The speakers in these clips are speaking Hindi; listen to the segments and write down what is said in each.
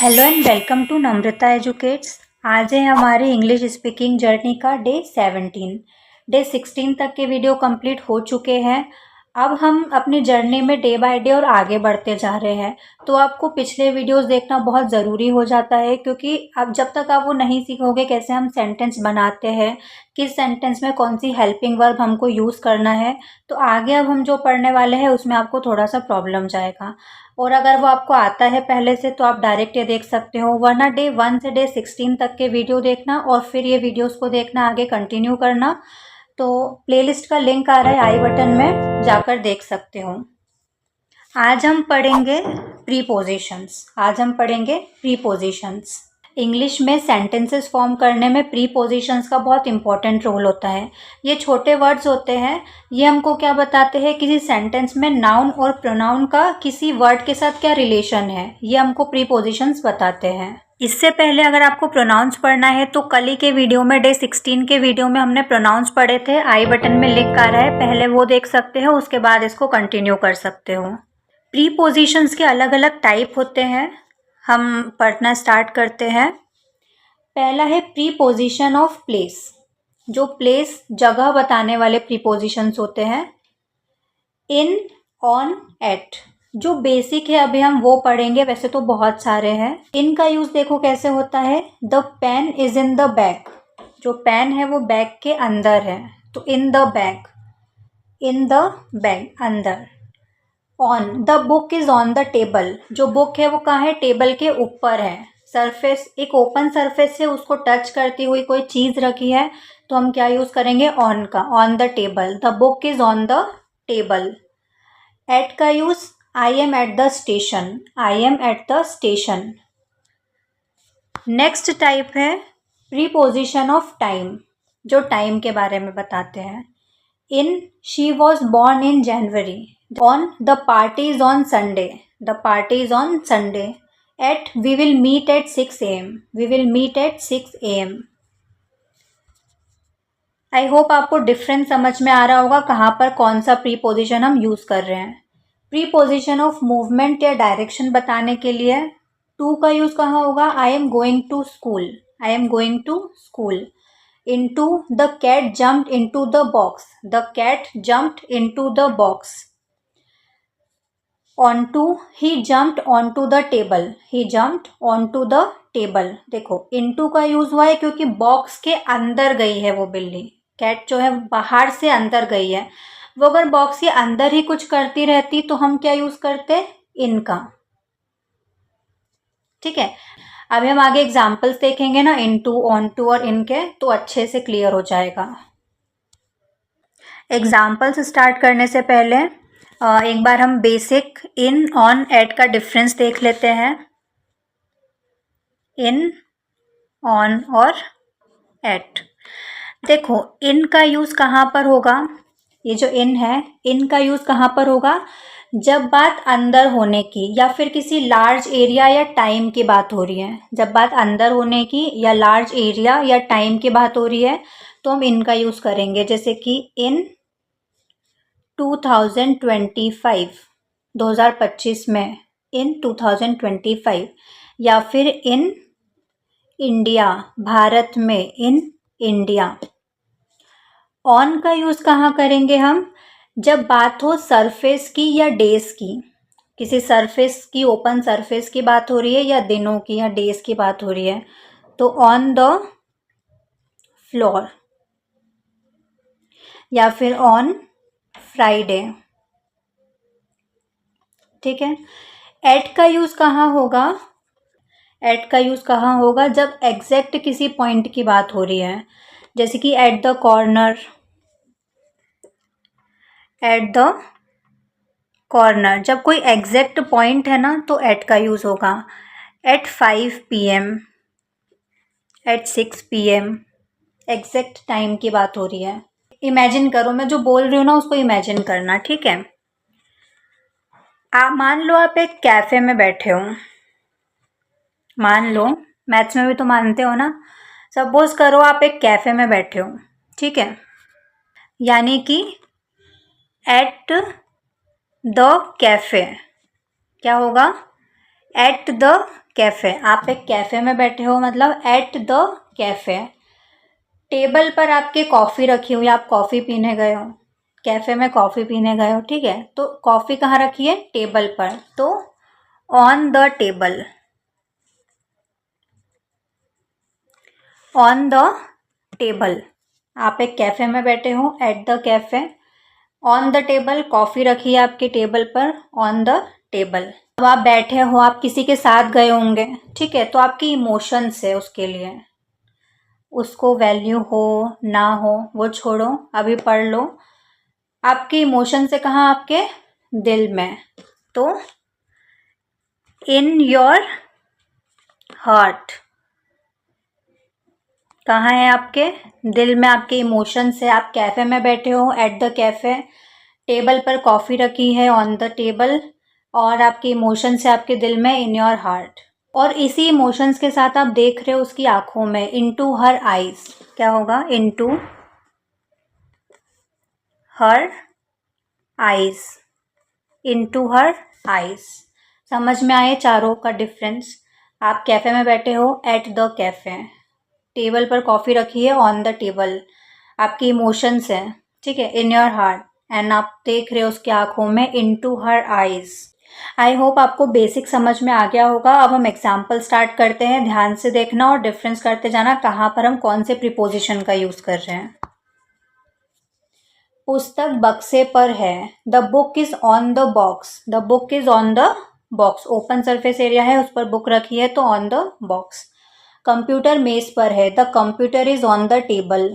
Hello and welcome to Namrata educates. आज है हमारी इंग्लिश स्पीकिंग जर्नी का डे 17। डे 16 तक के वीडियो कंप्लीट हो चुके हैं। अब हम अपनी जर्नी में डे बाय डे और आगे बढ़ते जा रहे हैं। तो आपको पिछले वीडियोस देखना बहुत ज़रूरी हो जाता है, क्योंकि अब जब तक आप वो नहीं सीखोगे कैसे हम सेंटेंस बनाते हैं, किस सेंटेंस में कौन सी हेल्पिंग वर्ब हमको यूज़ करना है, तो आगे अब हम जो पढ़ने वाले हैं उसमें आपको थोड़ा सा प्रॉब्लम जाएगा। और अगर वो आपको आता है पहले से तो आप डायरेक्ट ये देख सकते हो, वरना डे 1 से डे 16 तक के वीडियो देखना और फिर ये वीडियोस को देखना, आगे कंटिन्यू करना। तो प्लेलिस्ट का लिंक आ रहा है आई बटन में, जाकर देख सकते हो। आज हम पढ़ेंगे प्रीपोजिशंस। इंग्लिश में सेंटेंसेस फॉर्म करने में प्रीपोजिशंस का बहुत इंपॉर्टेंट रोल होता है। ये छोटे वर्ड्स होते हैं, ये हमको क्या बताते हैं, किसी सेंटेंस में नाउन और प्रोनाउन का किसी वर्ड के साथ क्या रिलेशन है, ये हमको प्रीपोजिशंस बताते हैं। इससे पहले अगर आपको प्रोनाउंस पढ़ना है तो कल ही के वीडियो में, डे 16 के वीडियो में हमने प्रोनाउंस पढ़े थे, आई बटन में लिंक आ रहा है, पहले वो देख सकते हो, उसके बाद इसको कंटिन्यू कर सकते हो। प्रीपोजिशंस के अलग अलग टाइप होते हैं, हम पढ़ना स्टार्ट करते हैं। पहला है प्रीपोजिशन ऑफ प्लेस। जो प्लेस, जगह बताने वाले प्रीपोजिशंस होते हैं। इन, ऑन, एट, जो बेसिक है अभी हम वो पढ़ेंगे, वैसे तो बहुत सारे हैं। इन का यूज देखो कैसे होता है, the pen is in the bag. जो पेन है वो बैग के अंदर है, तो इन द बैग, अंदर। On, the book is on the table. जो बुक है वो कहाँ है, टेबल के ऊपर है। सरफेस, एक ओपन सरफेस से उसको टच करती हुई कोई चीज रखी है, तो हम क्या यूज करेंगे, ऑन का, on the table, the book is on the table. At का use, I am at the station, next type है प्रीपोजिशन ऑफ टाइम, जो टाइम के बारे में बताते हैं। In, she was born in January. On, the party is on Sunday. At, we will meet at 6 AM। I hope आपको डिफरेंस समझ में आ रहा होगा कहाँ पर कौन सा प्रीपोजिशन हम यूज कर रहे हैं। प्रीपोजिशन ऑफ मूवमेंट या डायरेक्शन बताने के लिए टू का यूज कहाँ होगा, I am going to school. Into, the cat jumped into the box. Onto, he jumped onto the table. देखो into का यूज हुआ है क्योंकि बॉक्स के अंदर गई है वो बिल्ली। कैट जो है बाहर से अंदर गई है, वो अगर बॉक्स के अंदर ही कुछ करती रहती तो हम क्या यूज करते, इन का। ठीक है, अभी हम आगे एग्जाम्पल्स देखेंगे ना, इनटू, ऑनटू और इनके, तो अच्छे से क्लियर हो जाएगा। एग्जाम्पल्स स्टार्ट करने से पहले एक बार हम बेसिक इन, ऑन, एट का डिफरेंस देख लेते हैं। इन, ऑन और एट। देखो इन का यूज कहाँ पर होगा, ये जो इन है, इन का यूज कहाँ पर होगा, जब बात अंदर होने की या फिर किसी लार्ज एरिया या टाइम की बात हो रही है। जब बात अंदर होने की या लार्ज एरिया या टाइम की बात हो रही है तो हम इन का यूज करेंगे, जैसे कि इन 2025 में, इन 2025, या फिर इन इंडिया, भारत में, इन इंडिया। ऑन का यूज कहाँ करेंगे हम, जब बात हो सरफेस की या डेज की, किसी सरफेस की, ओपन सरफेस की बात हो रही है या दिनों की या डेज की बात हो रही है, तो ऑन द फ्लोर, या फिर ऑन फ्राइडे। ठीक है, एट का यूज कहाँ होगा, जब एग्जैक्ट किसी पॉइंट की बात हो रही है, जैसे कि एट द कॉर्नर, जब कोई एग्जैक्ट पॉइंट है ना तो एट का यूज होगा। At 5 PM, at 6 PM, exact time की बात हो रही है। इमेजिन करो, मैं जो बोल रही हूँ ना उसको इमेजिन करना, ठीक है। आप मान लो आप एक कैफे में बैठे हो, मान लो, मैथ्स में भी तो मानते हो ना। सपोज करो आप एक कैफे में बैठे हो, ठीक है, यानी कि एट द कैफे, क्या होगा, एट द कैफ़े, आप एक कैफ़े में बैठे हो, मतलब एट द कैफ़े। टेबल पर आपके कॉफ़ी रखी हुई, आप कॉफ़ी पीने गए हो, कैफ़े में कॉफ़ी पीने गए हो, ठीक है। तो कॉफ़ी कहाँ रखी है? टेबल पर, तो on the table, on the table. आप एक कैफ़े में बैठे हो, at the cafe, on the table, coffee रखी है आपके टेबल पर, ऑन द टेबल। अब आप बैठे हो, आप किसी के साथ गए होंगे, ठीक है, तो आपकी इमोशंस है उसके लिए, उसको वैल्यू हो ना हो वो छोड़ो, अभी पढ़ लो। आपके इमोशन से कहाँ? आपके दिल में, तो इन योर हार्ट। कहाँ है? आपके दिल में आपके इमोशंस है। आप कैफ़े में बैठे हो, एट द कैफ़े, टेबल पर कॉफ़ी रखी है, ऑन द टेबल, और आपके इमोशंस है आपके दिल में, इन योर हार्ट। और इसी इमोशंस के साथ आप देख रहे हो उसकी आंखों में, इनटू हर आईज। क्या होगा? Into her eyes, into her eyes. समझ में आए चारों का डिफरेंस? आप कैफ़े में बैठे हो, एट द कैफ़े, टेबल पर कॉफ़ी रखी है, ऑन द टेबल, आपकी इमोशंस हैं, ठीक है, इन योर हार्ट, एंड आप देख रहे हो उसकी आंखों में, इनटू हर आईज। आई होप आपको बेसिक समझ में आ गया होगा। अब हम एग्जाम्पल स्टार्ट करते हैं, ध्यान से देखना और डिफरेंस करते जाना कहाँ पर हम कौन से प्रीपोजिशन का यूज़ कर रहे हैं। पुस्तक बक्से पर है, the book is on the box, the book is on the box, open surface area है, उस पर बुक रखी है तो ऑन द बॉक्स। कंप्यूटर मेज पर है, the computer is on the table.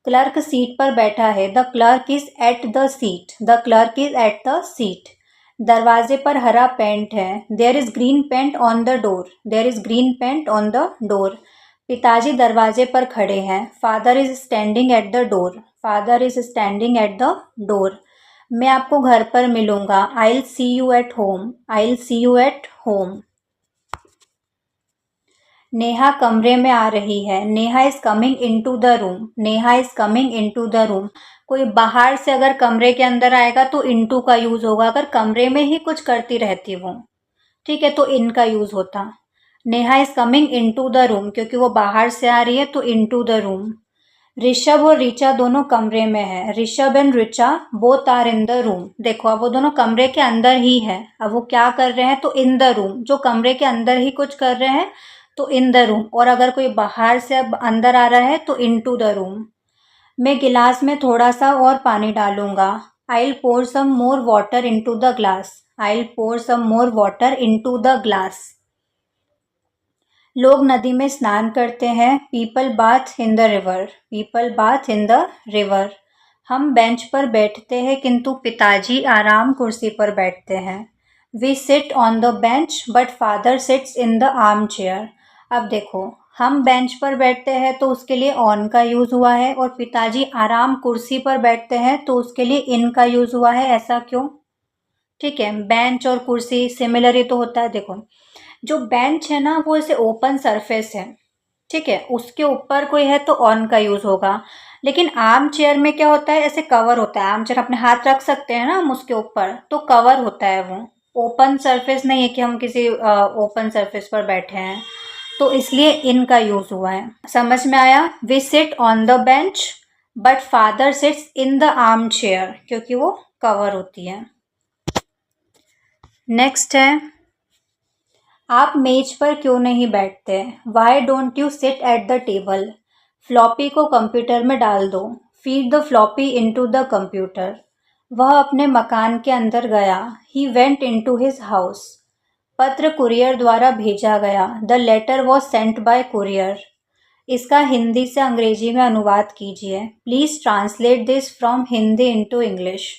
Clerk seat पर बैठा है, the clerk is at the seat, the clerk is at the seat. दरवाजे पर हरा पेंट है, there is green paint on the door, there is green paint on the door. पिताजी दरवाजे पर खड़े हैं, father is standing at the door, father is standing at the door. मैं आपको घर पर मिलूंगा, I will see you at home, I will see you at home. Neha कमरे में आ रही है, Neha is coming into the room, Neha is coming into the room. कोई बाहर से अगर कमरे के अंदर आएगा तो इनटू का यूज होगा, अगर कमरे में ही कुछ करती रहती वो, ठीक है, तो इन का यूज होता। Neha is coming into the room, क्योंकि वो बाहर से आ रही है तो इनटू द रूम। ऋषभ और ऋचा दोनों कमरे में है, Rishabh and Richa both are in the room. देखो अब वो दोनों कमरे के अंदर ही है, अब वो क्या कर रहे हैं? तो इन द रूम, जो कमरे के अंदर ही कुछ कर रहे हैं तो इन द रूम, और अगर कोई बाहर से अब अंदर आ रहा है तो इनटू द रूम। मैं गिलास में थोड़ा सा और पानी डालूंगा, I will pour some more water into the glass, I will pour some more water into the glass. लोग नदी में स्नान करते हैं, people bath in the river, people bath in the river. हम बेंच पर बैठते हैं किंतु पिताजी आराम कुर्सी पर बैठते हैं, we sit on the bench but father sits in the arm chair. अब देखो, हम बेंच पर बैठते हैं तो उसके लिए ऑन का यूज़ हुआ है, और पिताजी आराम कुर्सी पर बैठते हैं तो उसके लिए इन का यूज़ हुआ है। ऐसा क्यों? ठीक है, बेंच और कुर्सी सिमिलर ही तो होता है। देखो, जो बेंच है ना वो ऐसे ओपन सरफेस है, ठीक है, उसके ऊपर कोई है तो ऑन का यूज़ होगा। लेकिन आर्म चेयर में क्या होता है? ऐसे कवर होता है, आर्म चेयर अपने हाथ रख सकते हैं ना हम उसके ऊपर, तो कवर होता है, वो ओपन सरफेस नहीं है कि हम किसी ओपन सरफेस पर बैठे हैं, तो इसलिए इनका यूज़ हुआ है। समझ में आया? We sit on the bench but father sits in the arm chair, क्योंकि वो कवर होती है। नेक्स्ट है, आप मेज पर क्यों नहीं बैठते? Why don't you sit at the table? Floppy को कंप्यूटर में डाल दो, feed the floppy into the computer. वह अपने मकान के अंदर गया, he went into his house. पत्र कुरियर द्वारा भेजा गया, the letter was sent by courier. इसका हिंदी से अंग्रेजी में अनुवाद कीजिए, please translate this from Hindi into English.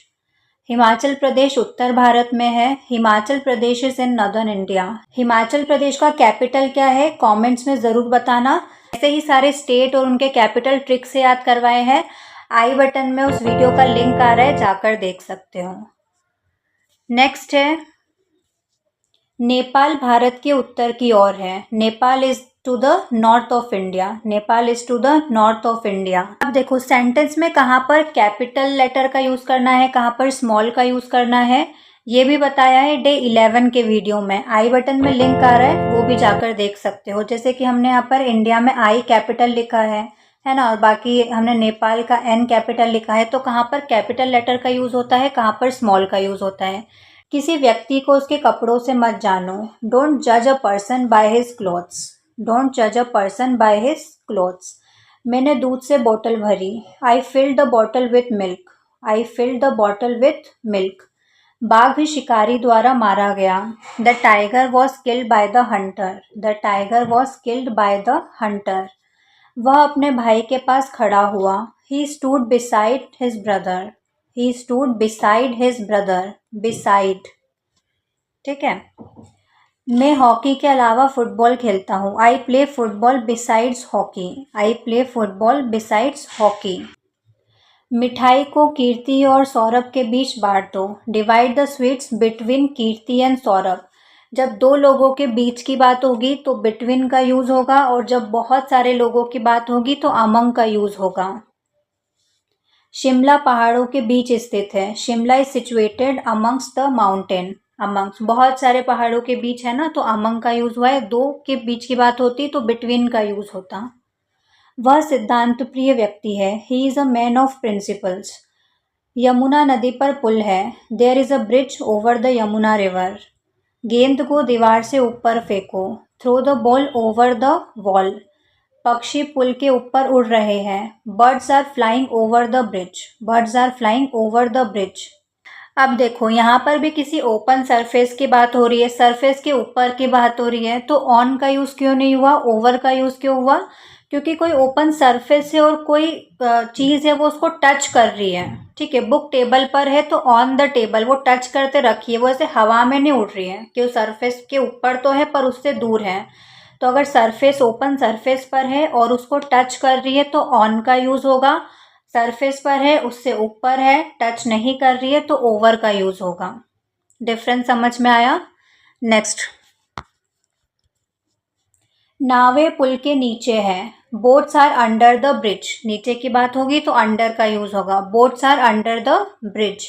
Himachal Pradesh उत्तर भारत में है, Himachal Pradesh is in northern India. Himachal Pradesh का कैपिटल क्या है? कमेंट्स में ज़रूर बताना। ऐसे ही सारे स्टेट और उनके कैपिटल ट्रिक से याद करवाए हैं, आई बटन में उस वीडियो का लिंक आ रहा है, जाकर देख सकते हो। नेक्स्ट है, नेपाल भारत के उत्तर की ओर है, Nepal is to the north of India, Nepal is to the north of India. अब देखो सेंटेंस में कहाँ पर कैपिटल लेटर का यूज़ करना है, कहाँ पर स्मॉल का यूज़ करना है, ये भी बताया है डे 11 के वीडियो में। आई बटन में लिंक आ रहा है, वो भी जाकर देख सकते हो। जैसे कि हमने यहाँ पर इंडिया में आई कैपिटल लिखा है ना, और बाकी हमने नेपाल का एन कैपिटल लिखा है। तो कहाँ पर कैपिटल लेटर का यूज़ होता है, कहाँ पर स्मॉल का यूज़ होता है। किसी व्यक्ति को उसके कपड़ों से मत जानो। डोंट जज a person by his clothes. Don't जज a person by his clothes. मैंने दूध से बोतल भरी। आई filled the bottle with milk. I filled the bottle with milk. बाघ शिकारी द्वारा मारा गया। The tiger was killed by the Hunter. The tiger was killed by the Hunter. वह अपने भाई के पास खड़ा हुआ। He stood beside his brother. He stood beside his brother. Beside, ठीक है। मैं हॉकी के अलावा फुटबॉल खेलता हूँ। I play football besides hockey. I play football besides hockey. मिठाई को कीर्ति और सौरभ के बीच बांट दो। Divide the sweets between Kirti and Saurabh. जब दो लोगों के बीच की बात होगी तो बिटवीन का यूज होगा, और जब बहुत सारे लोगों की बात होगी तो अमंग का यूज होगा। शिमला पहाड़ों के बीच स्थित है। Shimla is situated amongst the mountain. Amongst बहुत सारे पहाड़ों के बीच है ना, तो अमंग का यूज हुआ है। दो के बीच की बात होती तो बिटवीन का यूज होता। वह सिद्धांत प्रिय व्यक्ति है। He is a man of principles. Yamuna नदी पर पुल है। There is a bridge over the Yamuna river. गेंद को दीवार से ऊपर फेंको। Throw the ball over the wall. पक्षी पुल के ऊपर उड़ रहे हैं। Birds are flying over the bridge. Birds are flying over the bridge. अब देखो, यहाँ पर भी किसी ओपन सरफेस की बात हो रही है, सरफेस के ऊपर की बात हो रही है, तो ऑन का यूज़ क्यों नहीं हुआ, ओवर का यूज़ क्यों हुआ? क्योंकि कोई ओपन सरफेस है और कोई चीज़ है वो उसको टच कर रही है, ठीक है। बुक टेबल पर है तो ऑन द टेबल, वो टच करते रखी है, वो ऐसे हवा में नहीं उड़ रही है कि वो सरफेस के ऊपर तो है पर उससे दूर है। तो अगर सरफेस ओपन सरफेस पर है और उसको टच कर रही है तो ऑन का यूज़ होगा। सरफेस पर है, उससे ऊपर है, टच नहीं कर रही है, तो ओवर का यूज़ होगा। डिफरेंस समझ में आया? नेक्स्ट, नावें पुल के नीचे है। Boats are under the bridge. नीचे की बात होगी तो अंडर का यूज होगा। Boats are under the bridge.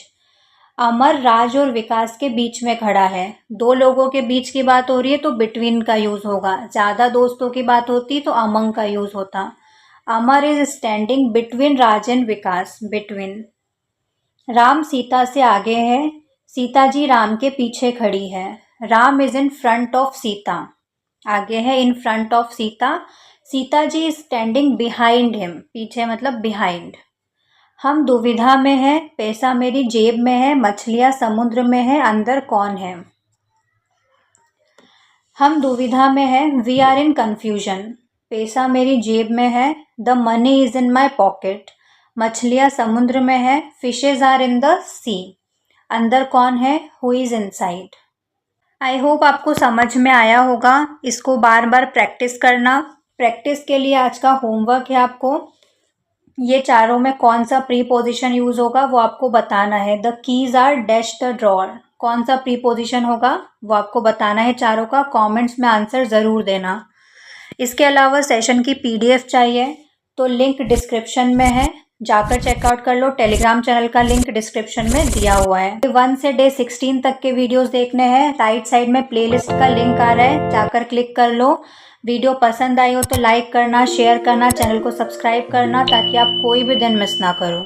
Amar Raj और विकास के बीच में खड़ा है। दो लोगों के बीच की बात हो रही है तो बिटवीन का यूज होगा। ज्यादा दोस्तों की बात होती तो अमंग का यूज होता। Amar is standing between Raj and Vikas. Between. Ram Sita से आगे है। सीता जी राम के पीछे खड़ी है। Ram is in front of Sita. आगे है in front of Sita. Sita ji is standing behind him. पीछे मतलब बिहाइंड। हम दुविधा में है। पैसा मेरी जेब में है। मछलियाँ समुद्र में है। अंदर कौन है? हम दुविधा में है। We are in confusion. पैसा मेरी जेब में है। The money is in my pocket. मछलियाँ समुद्र में है। Fishes are in the sea. अंदर कौन है? Who is inside. I hope आपको समझ में आया होगा। इसको बार बार प्रैक्टिस करना। प्रैक्टिस के लिए आज का होमवर्क है आपको, ये चारों में कौन सा प्रीपोजिशन यूज होगा वो आपको बताना है। The keys are dash the drawer, कौन सा प्रीपोजिशन होगा वो आपको बताना है चारों का। कमेंट्स में आंसर ज़रूर देना। इसके अलावा सेशन की पीडीएफ चाहिए तो लिंक डिस्क्रिप्शन में है, जाकर चेकआउट कर लो। टेलीग्राम चैनल का लिंक डिस्क्रिप्शन में दिया हुआ है। डे 1 से डे 16 तक के वीडियोस देखने हैं, राइट साइड में प्लेलिस्ट का लिंक आ रहा है, जाकर क्लिक कर लो। वीडियो पसंद आई हो तो लाइक करना, शेयर करना, चैनल को सब्सक्राइब करना, ताकि आप कोई भी दिन मिस ना करो।